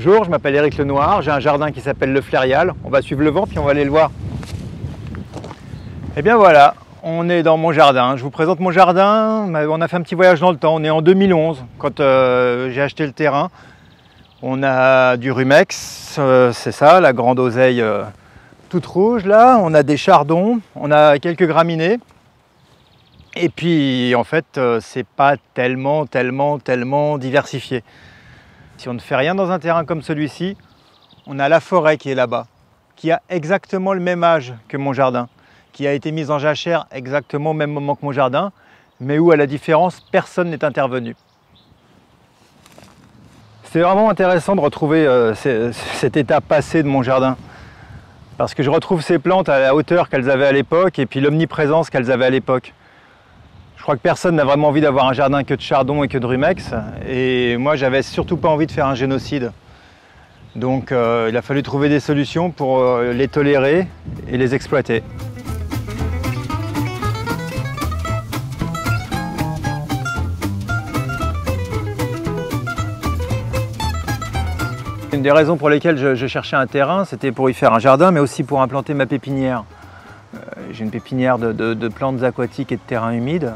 Bonjour, je m'appelle Éric Lenoir, j'ai un jardin qui s'appelle le Flairial. On va suivre le vent puis on va aller le voir. Et bien voilà, on est dans mon jardin. Je vous présente mon jardin. On a fait un petit voyage dans le temps. On est en 2011 quand j'ai acheté le terrain. On a du rumex, c'est ça, la grande oseille toute rouge là. On a des chardons, on a quelques graminées. Et puis en fait, c'est pas tellement diversifié. Si on ne fait rien dans un terrain comme celui-ci, on a la forêt qui est là-bas, qui a exactement le même âge que mon jardin, qui a été mise en jachère exactement au même moment que mon jardin, mais où à la différence, personne n'est intervenu. C'est vraiment intéressant de retrouver cet état passé de mon jardin, parce que je retrouve ces plantes à la hauteur qu'elles avaient à l'époque et puis l'omniprésence qu'elles avaient à l'époque. Je crois que personne n'a vraiment envie d'avoir un jardin que de chardon et que de rumex. Et moi, j'avais surtout pas envie de faire un génocide. Donc, il a fallu trouver des solutions pour les tolérer et les exploiter. Une des raisons pour lesquelles je cherchais un terrain, c'était pour y faire un jardin, mais aussi pour implanter ma pépinière. J'ai une pépinière de plantes aquatiques et de terrains humides.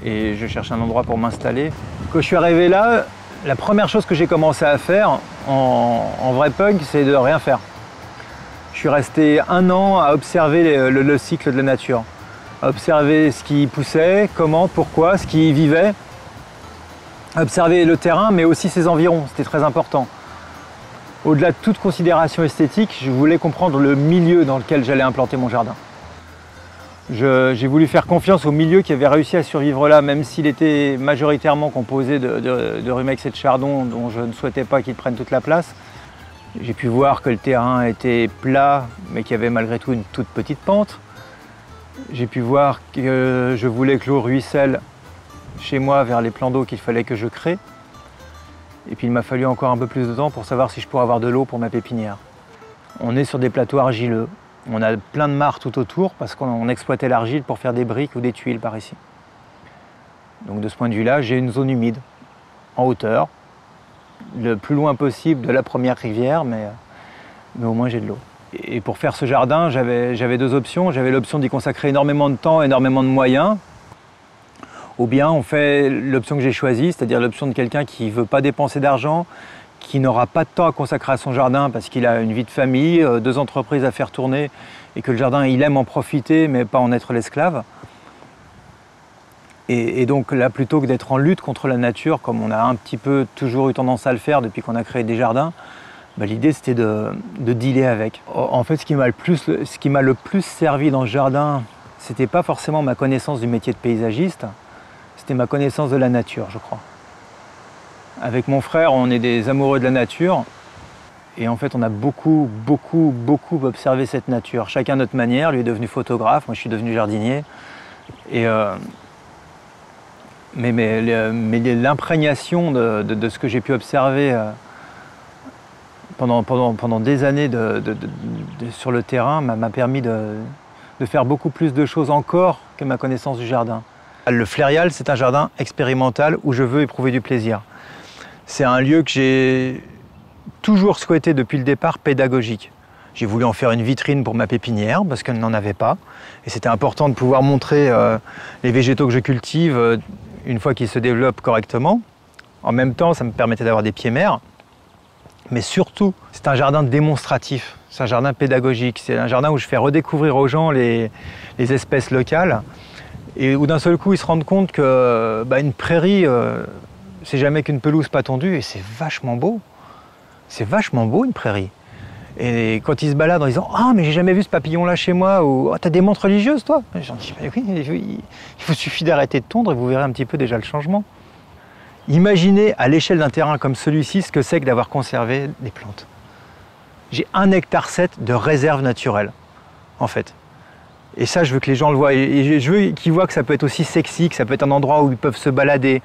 Et je cherche un endroit pour m'installer. Quand je suis arrivé là, la première chose que j'ai commencé à faire en vrai punk, c'est de rien faire. Je suis resté 1 an à observer le cycle de la nature, à observer ce qui poussait, comment, pourquoi, ce qui y vivait, à observer le terrain, mais aussi ses environs, c'était très important. Au-delà de toute considération esthétique, je voulais comprendre le milieu dans lequel j'allais implanter mon jardin. J'ai voulu faire confiance au milieu qui avait réussi à survivre là, même s'il était majoritairement composé de rumex et de chardon, dont je ne souhaitais pas qu'il prenne toute la place. J'ai pu voir que le terrain était plat, mais qu'il y avait malgré tout une toute petite pente. J'ai pu voir que je voulais que l'eau ruisselle chez moi vers les plans d'eau qu'il fallait que je crée. Et puis il m'a fallu encore un peu plus de temps pour savoir si je pourrais avoir de l'eau pour ma pépinière. On est sur des plateaux argileux. On a plein de mares tout autour parce qu'on exploitait l'argile pour faire des briques ou des tuiles par ici. Donc de ce point de vue-là, j'ai une zone humide, en hauteur, le plus loin possible de la première rivière, mais au moins j'ai de l'eau. Et pour faire ce jardin, j'avais 2 options. J'avais l'option d'y consacrer énormément de temps, énormément de moyens. Ou bien on fait l'option que j'ai choisie, c'est-à-dire l'option de quelqu'un qui ne veut pas dépenser d'argent, qui n'aura pas de temps à consacrer à son jardin parce qu'il a une vie de famille, 2 entreprises à faire tourner et que le jardin, il aime en profiter mais pas en être l'esclave. Et donc là, plutôt que d'être en lutte contre la nature, comme on a un petit peu toujours eu tendance à le faire depuis qu'on a créé des jardins, l'idée c'était de dealer avec. En fait, ce qui m'a le plus servi dans ce jardin, c'était pas forcément ma connaissance du métier de paysagiste, c'était ma connaissance de la nature, je crois. Avec mon frère, on est des amoureux de la nature et en fait on a beaucoup observé cette nature, chacun à notre manière. Lui est devenu photographe, moi je suis devenu jardinier. Et mais l'imprégnation de ce que j'ai pu observer pendant des années sur le terrain m'a permis de faire beaucoup plus de choses encore que ma connaissance du jardin. Le Flairial, c'est un jardin expérimental où je veux éprouver du plaisir. C'est un lieu que j'ai toujours souhaité depuis le départ pédagogique. J'ai voulu en faire une vitrine pour ma pépinière parce qu'elle n'en avait pas. Et c'était important de pouvoir montrer les végétaux que je cultive une fois qu'ils se développent correctement. En même temps, ça me permettait d'avoir des pieds mères. Mais surtout, c'est un jardin démonstratif. C'est un jardin pédagogique. C'est un jardin où je fais redécouvrir aux gens les espèces locales. Et où d'un seul coup, ils se rendent compte que une prairie, c'est jamais qu'une pelouse pas tondue et c'est vachement beau. C'est vachement beau une prairie. Et quand ils se baladent en disant « Ah, mais j'ai jamais vu ce papillon-là chez moi » ou oh, « T'as des montres religieuses, toi ?» J'en dis « Oui, il vous suffit d'arrêter de tondre et vous verrez un petit peu déjà le changement. » Imaginez à l'échelle d'un terrain comme celui-ci ce que c'est que d'avoir conservé des plantes. J'ai 1,7 hectare de réserve naturelle, en fait. Et ça, je veux que les gens le voient. Et je veux qu'ils voient que ça peut être aussi sexy, que ça peut être un endroit où ils peuvent se balader.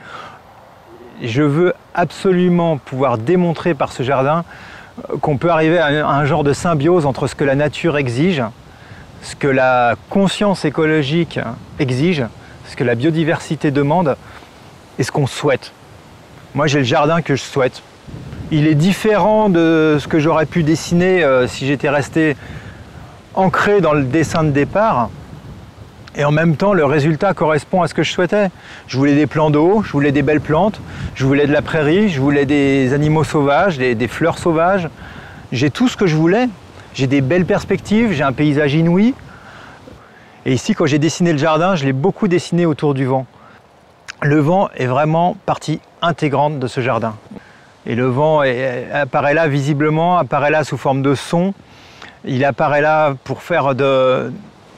Je veux absolument pouvoir démontrer par ce jardin qu'on peut arriver à un genre de symbiose entre ce que la nature exige, ce que la conscience écologique exige, ce que la biodiversité demande et ce qu'on souhaite. Moi, j'ai le jardin que je souhaite. Il est différent de ce que j'aurais pu dessiner si j'étais resté ancré dans le dessin de départ. Et en même temps, le résultat correspond à ce que je souhaitais. Je voulais des plans d'eau, je voulais des belles plantes, je voulais de la prairie, je voulais des animaux sauvages, des fleurs sauvages. J'ai tout ce que je voulais. J'ai des belles perspectives, j'ai un paysage inouï. Et ici, quand j'ai dessiné le jardin, je l'ai beaucoup dessiné autour du vent. Le vent est vraiment partie intégrante de ce jardin. Et le vent apparaît là visiblement, apparaît là sous forme de son. Il apparaît là pour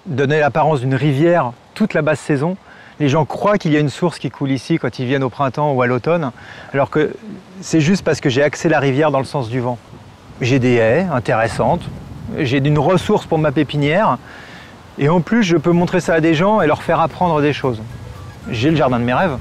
donner l'apparence d'une rivière toute la basse saison. Les gens croient qu'il y a une source qui coule ici quand ils viennent au printemps ou à l'automne, alors que c'est juste parce que j'ai axé la rivière dans le sens du vent. J'ai des haies intéressantes, j'ai une ressource pour ma pépinière, et en plus je peux montrer ça à des gens et leur faire apprendre des choses. J'ai le jardin de mes rêves.